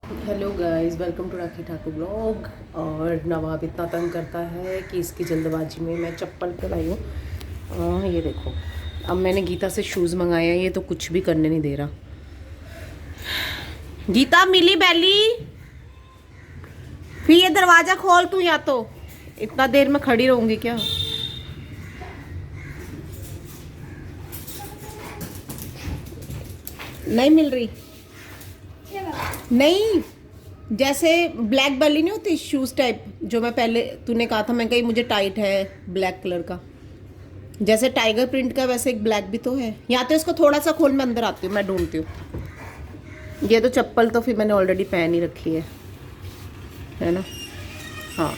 Hello guys, welcome to Rakhi Thakur blog. और नवाब इतना तंग करता है कि इसकी जल्दबाजी में मैं चप्पल पे लाई हूँ। ये देखो, अब मैंने गीता से शूज़ मंगाए हैं, ये तो कुछ भी करने नहीं दे रहा। गीता मिली बैली, फिर ये दरवाज़ा खोल तू, या तो इतना देर में खड़ी रहूँगी क्या? नहीं मिल रही, नहीं। जैसे ब्लैक बेली नहीं होती शूज़ टाइप, जो मैं पहले तूने कहा था, मैं कही मुझे टाइट है ब्लैक कलर का, जैसे टाइगर प्रिंट का, वैसे एक ब्लैक भी तो है। यहाँ तो इसको थोड़ा सा खोल, मैं अंदर आती हूँ, मैं ढूंढती हूँ। ये तो चप्पल तो फिर मैंने ऑलरेडी पहन ही रखी है ना। हाँ,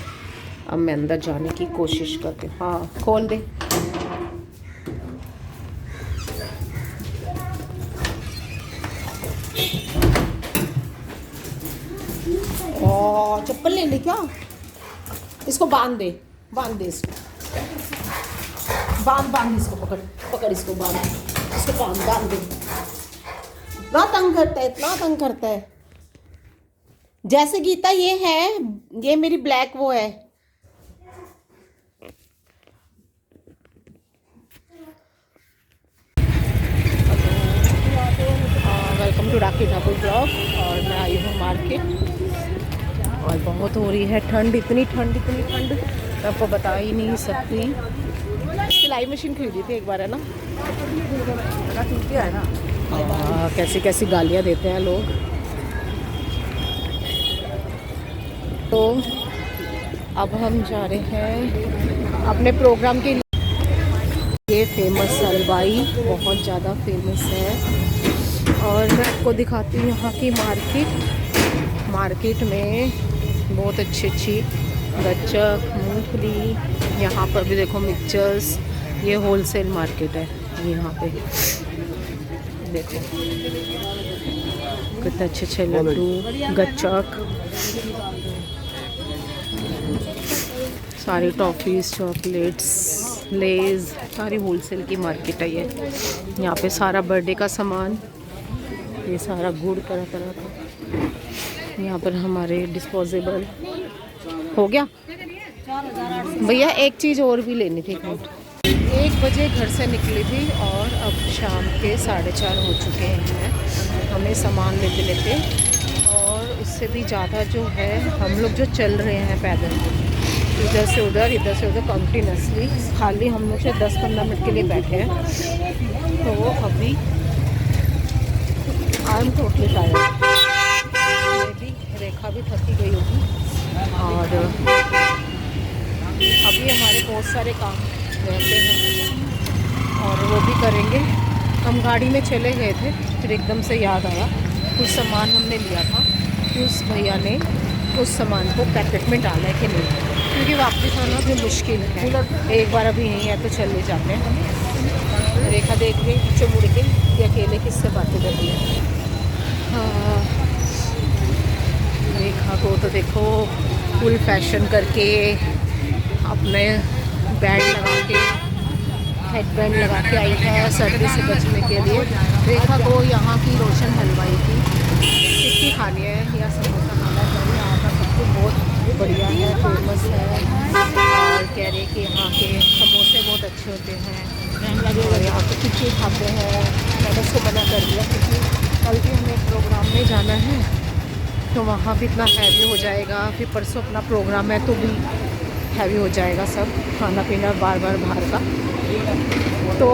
अब मैं अंदर जाने की कोशिश करती हूँ। हाँ, खोल दे। चप्पल ले ली क्या? इसको बांध दे, बांध दे इसको, बांध इसको, पकड़ पकड़ इसको, इसको बांध दे। इतना तंग करता है, इतना तंग करता है। जैसे गीता ये है, ये मेरी ब्लैक वो है। Welcome to Rakhi Thakur blog. और मैं आई हूँ मार्केट, और बहुत हो रही है ठंड, इतनी ठंड मैं आपको बता ही नहीं सकती। सिलाई मशीन खरीदी थी एक बार, है ना। कैसी कैसी गालियाँ देते हैं लोग। तो अब हम जा रहे हैं अपने प्रोग्राम के लिए। ये फेमस हलवाई बहुत ज़्यादा फेमस है, और मैं आपको दिखाती हूँ यहाँ की मार्केट में बहुत अच्छी गच्चक, मूंगफली। यहाँ पर भी देखो मिक्सचर्स, ये होलसेल मार्केट है। यहाँ पे देखो कितने अच्छे लड्डू, गच्चक, सारी टॉफ़ीज़, चॉकलेट्स, लेज़, सारी होलसेल की मार्केट है ये। यहाँ पे सारा बर्थडे का सामान, ये सारा गुड़ तरह तरह का। यहाँ पर हमारे डिस्पोजेबल हो गया। भैया एक चीज़ और भी लेनी थी। 1 बजे घर से निकली थी और अब शाम के 4:30 हो चुके हैं हमें सामान लेते लेते। और उससे भी ज़्यादा जो है, हम लोग जो चल रहे हैं पैदल, इधर से उधर कंटिन्यूसली, खाली हम लोग से 10-15 मिनट के लिए बैठे हैं। तो अभी आई एम टोटली टायर्ड। रेखा भी थकी गई होगी। और अभी हमारे बहुत सारे काम रहते हैं और वो भी करेंगे। हम गाड़ी में चले गए थे, फिर एकदम से याद आया कुछ सामान हमने लिया था कि उस भैया ने उस सामान को पैकेट में डाला है कि नहीं, क्योंकि वापस आना भी मुश्किल है। एक बार अभी यहीं है तो चले जाते हैं। रेखा देख गई पीछे मुड़ के कि अकेले किससे बातें कर रही है। हाँ, रेखा को तो देखो फुल फैशन करके, अपने बैंड लगा के, हेड बैंड लगा के आई है सर्दी से बचने के लिए। रेखा को यहाँ की रोशन हलवाई की टिक्की खानी है या समोसा खाना है। यहाँ का सब कुछ बहुत बढ़िया है, फेमस है। और कह रहे कि यहाँ के समोसे बहुत अच्छे होते हैं और यहाँ पे टिक्की खाते हैं। मैंने उसको मना कर दिया क्योंकि कल भी हमें प्रोग्राम में जाना है, तो वहाँ भी इतना हैवी हो जाएगा। फिर परसों अपना प्रोग्राम है तो भी हैवी हो जाएगा सब, खाना पीना बार बार बाहर का। तो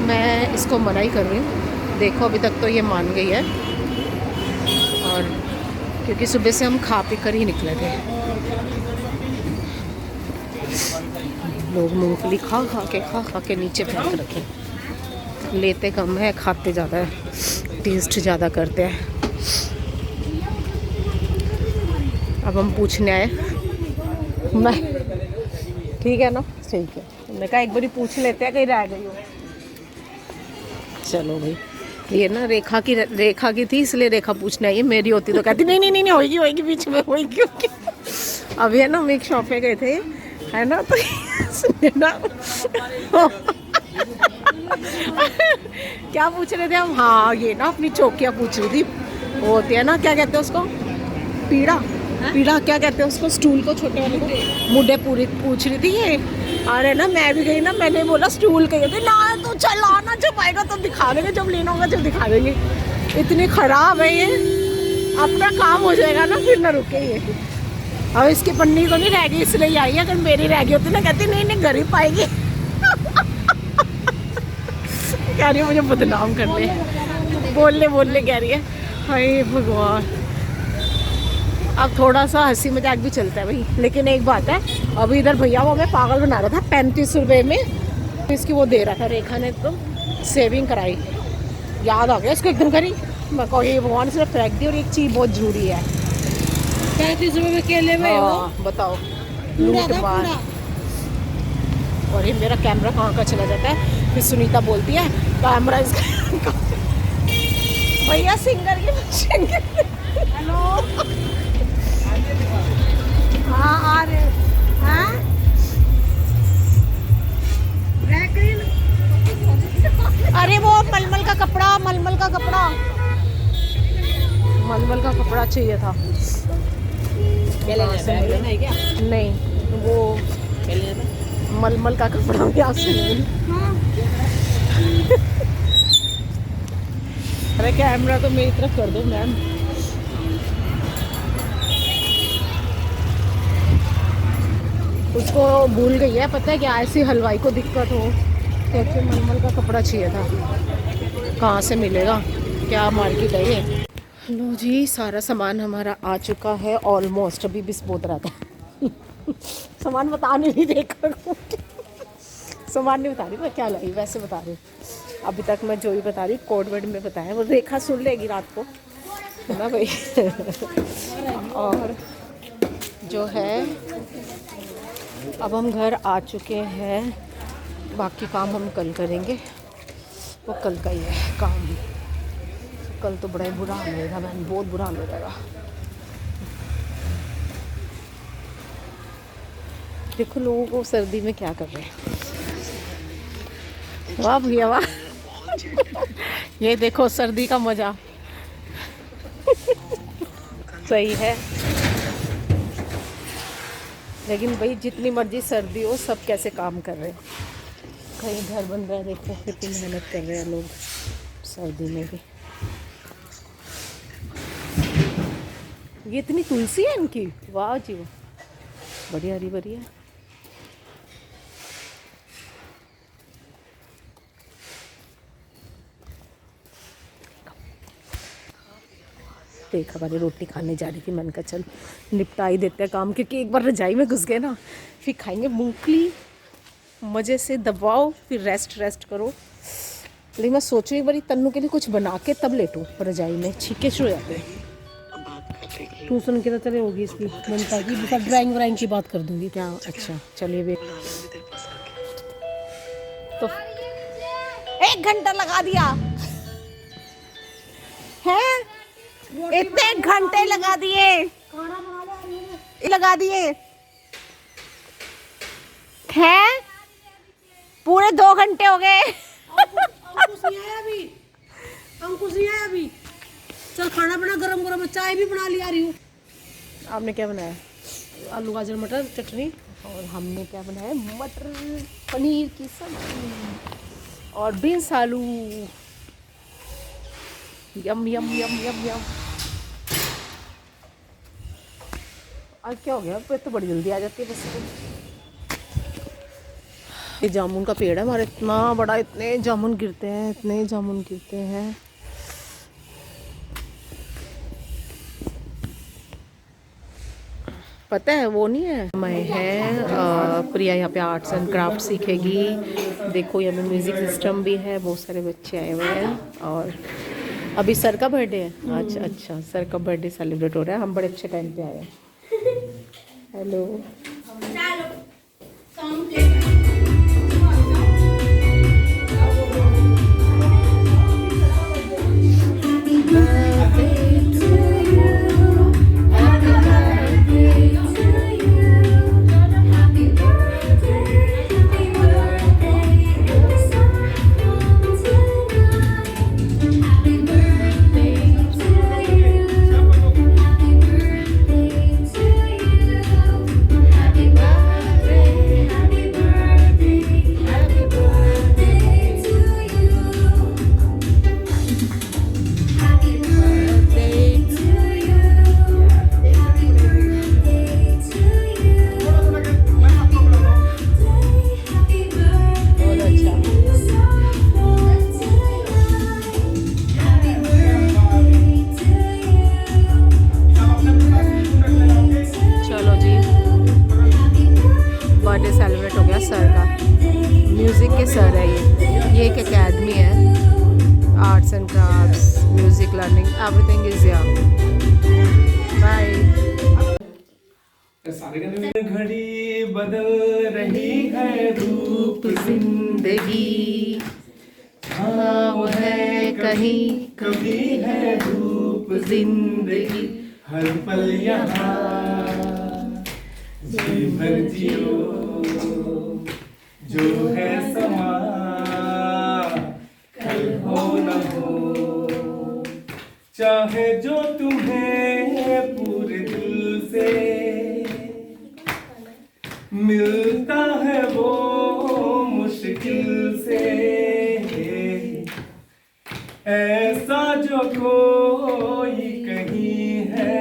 मैं इसको मना ही कर रही हूँ। देखो अभी तक तो ये मान गई है, और क्योंकि सुबह से हम खा पी कर ही निकले थे। लोग मूंगफली खा खा के नीचे फेंक रखे। लेते कम है, खाते ज़्यादा है, टेस्ट ज़्यादा करते हैं। अब हम पूछने आए, मैं ठीक है ना, ठीक है। मैंने कहा एक बारी पूछ लेते हैं कहीं रह गई हो। चलो भाई, ये ना रेखा की थी, इसलिए रेखा पूछने आई है। मेरी होती तो कहती नहीं होएगी बीच में होएगी। अभी है ना, हम एक शॉप पे गए थे, है ना, तो ना क्या पूछ रहे थे हम? हाँ, ये ना अपनी चौकियाँ पूछ रही थी। वो होती है ना, क्या कहते हैं उसको, पीड़ा पीड़ा क्या कहते हैं उसको, स्टूल को छोटे वाले को मुड्ढे पूरी पूछ रही थी ये। अरे ना मैं भी गई ना, मैंने बोला स्टूल कही थी ना, तो चल आना, जब आएगा तो दिखा देंगे, जब लेना होगा जब दिखा देंगे। इतनी ख़राब है ये, अपना काम हो जाएगा ना फिर ना रुके ये। अब इसकी पन्नी तो नहीं रह गई इसलिए आई है, अगर मेरी रह गई होती ना कहती नहीं नहीं घर ही पाएगी। कह रही है मुझे बदनाम करने, बोलने कह रही है। हाय भगवान। अब थोड़ा सा हंसी मजाक भी चलता है भाई, लेकिन एक बात है, अभी इधर भैया वो हमें पागल बना रहा था 35 रुपये में इसकी वो दे रहा था। रेखा ने तो सेविंग कराई, याद आ गया इसको एकदम करी। मैं कहूँ ये भगवान सिर्फ फेंक दी। और एक चीज़ बहुत जरूरी है, 35 रुपये में केले में हो, बताओ लूट मार। और ये मेरा कैमरा कहाँ का चला जाता है, फिर सुनीता बोलती है कैमरा इसका। भैया सिंगर की हेलो हाँ आ रहे हाँ अरे वो मलमल का कपड़ा, मलमल का कपड़ा चाहिए था। नहीं वो मलमल का कपड़ा यहाँ से अरे कैमरा तो मेरी तरफ कर दो मैम। उसको भूल गई है, पता है क्या, ऐसी हलवाई को दिक्कत हो तो एक्चुअली मलमल का कपड़ा चाहिए था। कहाँ से मिलेगा, क्या मार्केट है ये। लो जी सारा सामान हमारा आ चुका है ऑलमोस्ट। अभी भी बोल रहा था सामान बताने नहीं देखा सामान नहीं बता रही मैं क्या लाई, वैसे बता रही हूँ। अभी तक मैं जो भी बता रही हूँ कोड वर्ड में बताया, वो रेखा सुन लेगी रात को, है ना भाई। और जो है अब हम घर आ चुके हैं, बाकी काम हम कल करेंगे, वो कल का ही है काम। कल तो बड़ा ही बुरा हाल होगा मैम, बहुत बुरा हाल हो जाएगा। देखो लोगों को सर्दी में क्या कर रहे हैं, वाह भैया वाह। ये देखो सर्दी का मजा सही है। लेकिन भाई जितनी मर्जी सर्दी हो, सब कैसे काम कर रहे हैं, कहीं घर बन रहा है, देखो कितनी मेहनत कर रहे हैं लोग सर्दी में भी। ये इतनी तुलसी है इनकी, वाह जी वाह, बढ़िया हरी बढ़िया। देखा वाली रोटी खाने जा रही थी, मन का चल निपटा ही देते हैं काम, क्योंकि एक बार रजाई में घुस गए ना फिर खाएंगे मूंगफली मज़े से, दबाओ फिर रेस्ट करो। लेकिन मैं सोचूं एक बार तन्नू के लिए कुछ बना के तब लेटूं रजाई में, छीके शुरू हो जाते हैं। ट्यूशन की तो चले होगी इसकी ममता की, बस ड्राइंग व्राइंग की बात कर दूंगी क्या। अच्छा चलिए वे तो 1 घंटा लगा दिया है, इतने घंटे लगा दिए हैं, पूरे 2 घंटे हो गए। अंकुश नहीं आया अभी। चल खाना बना, गरम गरम चाय भी बना लिया रही हूँ। आपने क्या बनाया? आलू गाजर मटर चटनी। और हमने क्या बनाया? मटर पनीर की सब्जी और बीन्स आलू। यम यम यम यम यम। आज क्या हो गया, पेट तो बड़ी जल्दी आ जाती है बस। ये जामुन का पेड़ है हमारे, इतना बड़ा, इतने जामुन गिरते हैं। पता है वो नहीं है, मैं है प्रिया यहाँ पे आर्ट्स एंड क्राफ्ट सीखेगी। देखो यहाँ पे म्यूज़िक सिस्टम भी है, बहुत सारे बच्चे आए हुए हैं। और अभी सर का बर्थडे है आज। अच्छा सर का बर्थडे सेलिब्रेट हो रहा है, हम बड़े अच्छे टाइम पे आए हैं। हेलो सर का, म्यूज़िक के सर है ये एक एकेडमी है, arts and crafts, music learning, everything is here. Bye. घड़ी बदल रही है रूप जिंदगी हाँ है कहीं कभी है रूप जिंदगी हर पल यहाँ जी भर जियो जो है समा कल हो न हो चाहे जो तुम्हें पूरे दिल से मिलता है वो मुश्किल से ऐसा जो कोई कहीं है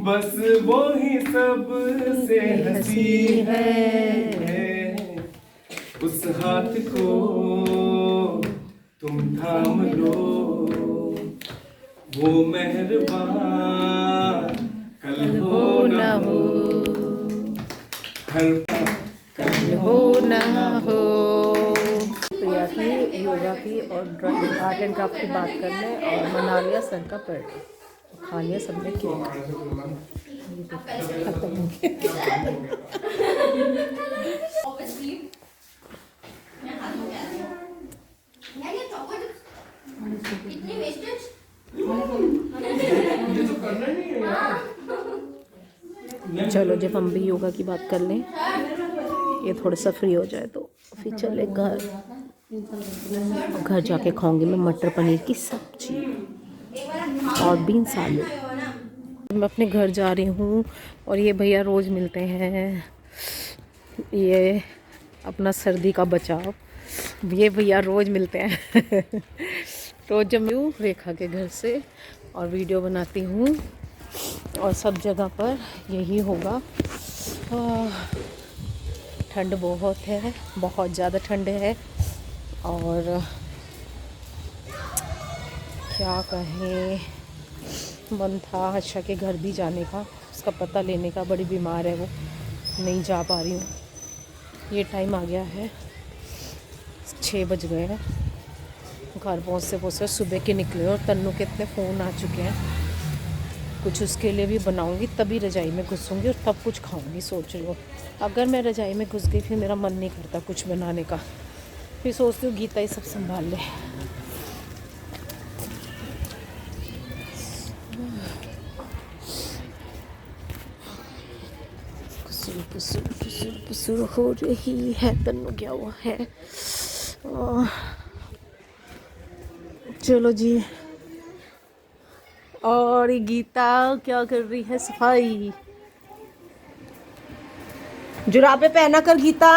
बस वो ही सब से हंसी है उस हाथ को तुम थाम लो वो मेहरबान कल हो न हो हर कल हो ना हो। प्रिया की योगा की और ड्राइंग आर्ट एंड क्राफ्ट की बात करने और मना लिया सर का बर्थडे, खा लिया सबने केक, खत्म हो गया। चलो जब हम भी योगा की बात कर लें, ये थोड़ा सा फ्री हो जाए तो फिर चले घर। घर जाके खाऊंगी मैं मटर पनीर की सब्जी और बीन्स आलू। मैं अपने घर जा रही हूँ और ये भैया रोज़ मिलते हैं, ये अपना सर्दी का बचाव, ये भैया रोज़ मिलते हैं। रोज़ जब मैं रेखा के घर से और वीडियो बनाती हूँ और सब जगह पर यही होगा। ठंड बहुत है, बहुत ज़्यादा ठंड है और क्या कहें, मन था आशा के घर भी जाने का, उसका पता लेने का, बड़ी बीमार है वो, नहीं जा पा रही हूँ। ये टाइम आ गया है, 6 बज गए हैं, घर पहुँचते सुबह के निकले और तन्नू के इतने फ़ोन आ चुके हैं। कुछ उसके लिए भी बनाऊंगी तभी रजाई में घुसूंगी और तब कुछ खाऊंगी। सोच रही हूँ अगर मैं रजाई में घुस गई फिर मेरा मन नहीं करता कुछ बनाने का, फिर सोचती हूँ गीता ही सब संभाल ले। पुसुर पुसुर पुसुर पुसुर हो रही है, तन्नू गया हुआ है। चलो जी, और ये गीता क्या कर रही है, सफाई। जुराबे पहना कर गीता,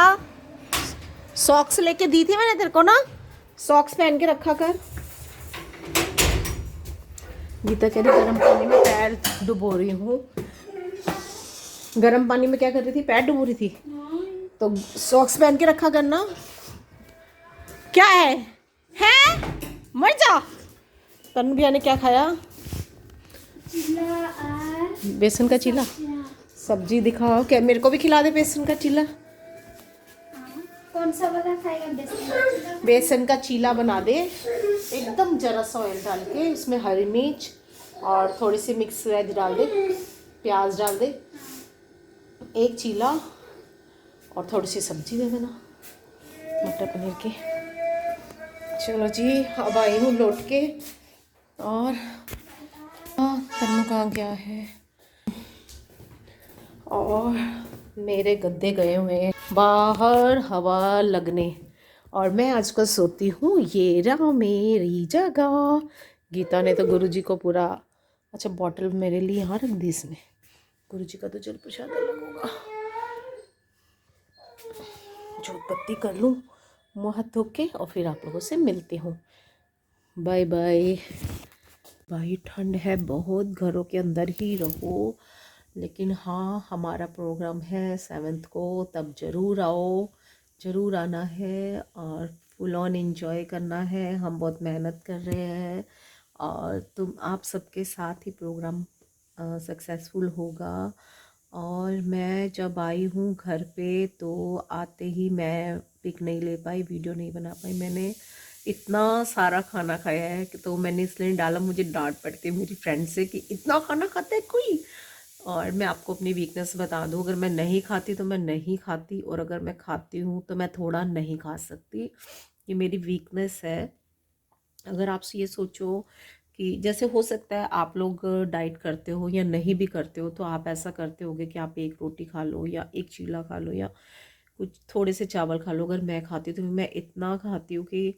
सॉक्स लेके दी थी मैंने तेरे को ना, सॉक्स पहन के रखा कर। गीता कह रही गर्म पानी में पैर डुबो रही हूँ। गर्म पानी में क्या कर रही थी, पैर डुबो रही थी, तो सॉक्स पहन के रखा करना। क्या है मर जा। तनु भैया ने क्या खाया, बेसन का चीला। सब्जी दिखाओ, क्या मेरे को भी खिला दे बेसन का चीला। कौन सा वाला खाएगा, बेसन का चीला? बेसन का चीला बना दे, एकदम जरा सा ऑयल डाल के, उसमें हरी मिर्च और थोड़ी सी मिक्स वेज डाल दे, प्याज डाल दे, एक चीला और थोड़ी सी सब्जी दे देना मटर पनीर की। चलो जी, अब आई हूँ लौट के और तन्नू कहाँ गया है और मेरे गद्दे गए हुए हैं बाहर हवा लगने और मैं आजकल सोती हूँ ये रहा मेरी जगह। गीता ने तो गुरुजी को पूरा, अच्छा बॉटल मेरे लिए यहाँ रख दी इसने, गुरुजी का तो जल प्रसाद अलग होगा। जोत बत्ती कर लूँ, मुँह हाथ धो के और फिर आप लोगों से मिलती हूँ। Bye bye. भाई ठंड है बहुत, घरों के अंदर ही रहो, लेकिन हाँ हमारा प्रोग्राम है 7th को, तब ज़रूर आओ, ज़रूर आना है और फुल ऑन एंजॉय करना है। हम बहुत मेहनत कर रहे हैं और तुम आप सबके साथ ही प्रोग्राम सक्सेसफुल होगा और मैं जब आई हूँ घर पे तो आते ही मैं पिक नहीं ले पाई, वीडियो नहीं बना पाई। मैंने इतना सारा खाना खाया है कि तो मैंने इसलिए डाला, मुझे डांट पड़ती है मेरी फ्रेंड से कि इतना खाना खाता है कोई। और मैं आपको अपनी वीकनेस बता दूं, अगर मैं नहीं खाती तो मैं नहीं खाती, और अगर मैं खाती हूँ तो मैं थोड़ा नहीं खा सकती। ये मेरी वीकनेस है। अगर आप ये सोचो कि जैसे हो सकता है आप लोग डाइट करते हो या नहीं भी करते हो, तो आप ऐसा करते होगे कि आप एक रोटी खा लो या एक चीला खा लो या कुछ थोड़े से चावल खा लो। अगर मैं खाती हूँ तो मैं इतना खाती हूँ कि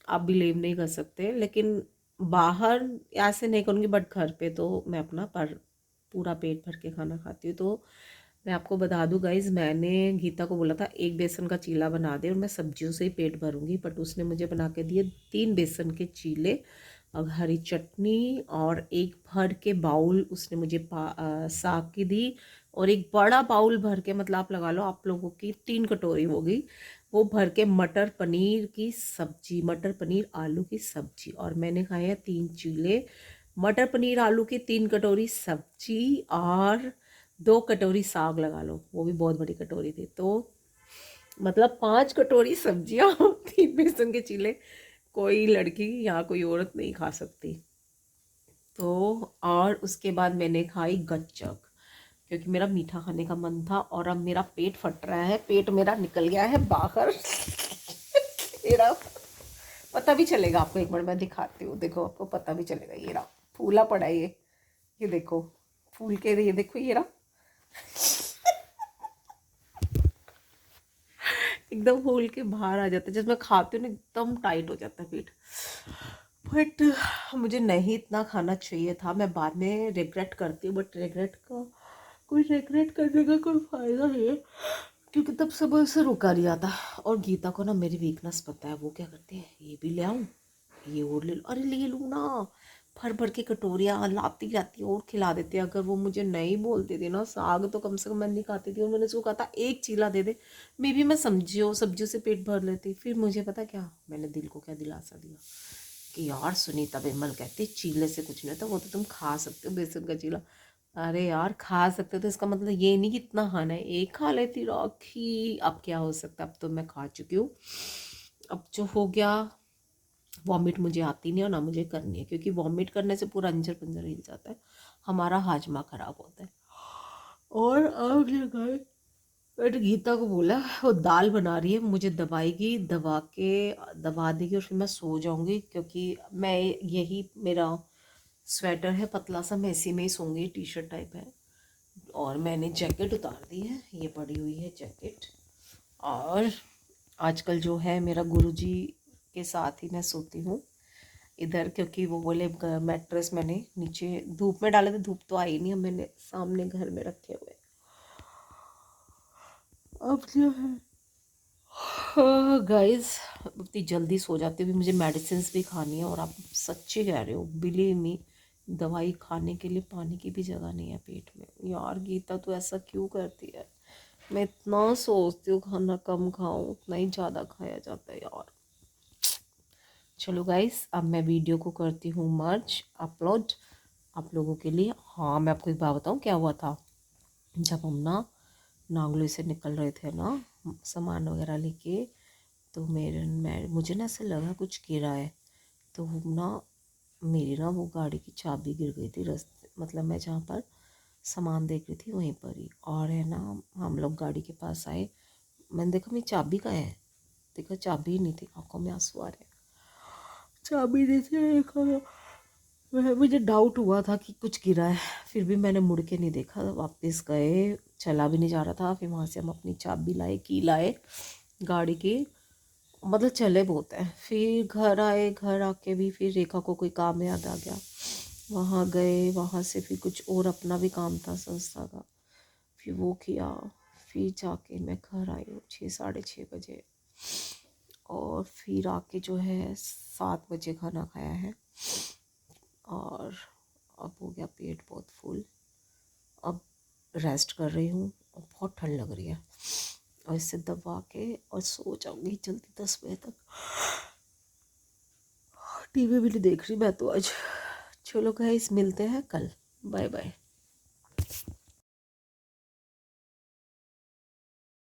आप बिलीव नहीं कर सकते। लेकिन बाहर ऐसे नहीं करूँगी, बट घर पे तो मैं अपना पूरा पेट भर के खाना खाती हूँ। तो मैं आपको बता दूँ गाइज़, मैंने गीता को बोला था एक बेसन का चीला बना दे और मैं सब्जियों से ही पेट भरूंगी, बट उसने मुझे बना के दिए 3 बेसन के चीले और हरी चटनी, और एक भर के बाउल उसने मुझे साग की दी, और एक बड़ा बाउल भर के, मतलब आप लगा लो आप लोगों की 3 कटोरी होगी, वो भर के मटर पनीर की सब्जी, मटर पनीर आलू की सब्जी। और मैंने खाए हैं 3 चीले, मटर पनीर आलू की 3 कटोरी सब्जी, और 2 कटोरी साग लगा लो, वो भी बहुत बड़ी कटोरी थी। तो मतलब 5 कटोरी सब्जियां 3 बेसन के चीले, कोई लड़की या कोई औरत नहीं खा सकती। तो और उसके बाद मैंने खाई गच्चक, क्योंकि मेरा मीठा खाने का मन था, और अब मेरा पेट फट रहा है, पेट मेरा निकल गया है बाहर। मेरा पता भी चलेगा आपको, एक बार मैं दिखाती हूँ, देखो आपको पता भी चलेगा। ये रहा फूला पड़ा है, ये देखो फूल के, ये देखो ये रहा एकदम फूल के बाहर आ जाता है। जब मैं खाती हूँ ना एकदम टाइट हो जाता है पेट। बट मुझे नहीं इतना खाना चाहिए था, मैं बाद में रिग्रेट करती हूँ, बट रिग्रेट करने का कोई फ़ायदा नहीं है, क्योंकि तब सब उसे रुका नहीं आता। और गीता को ना मेरी वीकनेस पता है, वो क्या करती है, ये भी ले आऊँ, ये और ले लो, अरे ले लूँ ना, भर भर के कटोरियाँ लाती जाती है और खिला देती है। अगर वो मुझे नहीं बोलती थी ना, साग तो कम से कम मैं नहीं खाती थी, और मैंने उसको कहा था एक चीला दे दे, मे बी मैं सब्जियों से पेट भर लेती। फिर मुझे पता क्या, मैंने दिल को क्या दिलासा दिया कि यार सुनीता विमल कहती चीले से कुछ नहीं होता, वो तो तुम खा सकते हो बेसन का चीला। अरे यार खा सकते हो तो इसका मतलब ये नहीं कि इतना खाना है, एक खा लेती राखी, अब क्या हो सकता है, अब तो मैं खा चुकी हूँ। अब जो हो गया, वॉमिट मुझे आती नहीं और ना मुझे करनी है, क्योंकि वॉमिट करने से पूरा अंजर पंजर हिल जाता है, हमारा हाजमा खराब होता है। और अब ये गए, मैंने गीता को बोला वो दाल बना रही है, मुझे दबाएगी, दबा देगी और फिर मैं सो जाऊंगी, क्योंकि मैं यही मेरा स्वेटर है पतला सा, मैं इसी में ही सोऊंगी, टी शर्ट टाइप है। और मैंने जैकेट उतार दी है, ये पड़ी हुई है जैकेट। और आजकल जो है मेरा गुरुजी के साथ ही मैं सोती हूँ इधर, क्योंकि वो बोले मैट्रेस मैंने नीचे धूप में डाले थे, धूप तो आई नहीं, अब मैंने सामने घर में रखे हुए। अब जो है गाइस, उतनी जल्दी सो जाती हूँ, मुझे मेडिसिन भी खानी है, और आप सच्ची कह रहे हो, बिलीव मी, दवाई खाने के लिए पानी की भी जगह नहीं है पेट में। यार गीता तो ऐसा क्यों करती है, मैं इतना सोचती हूँ खाना कम खाऊं, उतना ही ज़्यादा खाया जाता है यार। चलो गाइस, अब मैं वीडियो को करती हूँ मर्ज अपलोड आप लोगों के लिए। हाँ, मैं आपको एक बात बताऊँ क्या हुआ था, जब हम ना नागलोई से निकल रहे थे ना सामान वगैरह लेके, तो मुझे ना ऐसा लगा कुछ गिरा है, तो ना मेरी ना वो गाड़ी की चाबी गिर गई थी रास्ते, मतलब मैं जहाँ पर सामान देख रही थी वहीं पर ही। और है ना, हम लोग गाड़ी के पास आए, मैंने देखा मेरी चाबी कहाँ है, देखा चाबी ही नहीं थी, आंखों में आंसू आ रहे, चाबी नहीं थी। देखा मुझे डाउट हुआ था कि कुछ गिरा है, फिर भी मैंने मुड़ के नहीं देखा, वापस गए, चला भी नहीं जा रहा था। फिर वहाँ से हम अपनी चाबी लाए, की लाए गाड़ी की, मतलब चले बहुत है। फिर घर आए, घर आके भी फिर रेखा को कोई काम याद आ गया, वहाँ गए, वहाँ से फिर कुछ और अपना भी काम था संस्था का, फिर वो किया, फिर जाके मैं घर आई हूँ 6-6:30 बजे, और फिर आके जो है 7 बजे खाना खाया है, और अब हो गया पेट बहुत फुल। अब रेस्ट कर रही हूँ, और बहुत ठंड लग रही है, और इससे दबा के और सो जाऊंगी जल्दी 10 बजे तक। टीवी भी नहीं देख रही मैं तो आज। चलो गाइस, मिलते हैं कल, बाय बाय।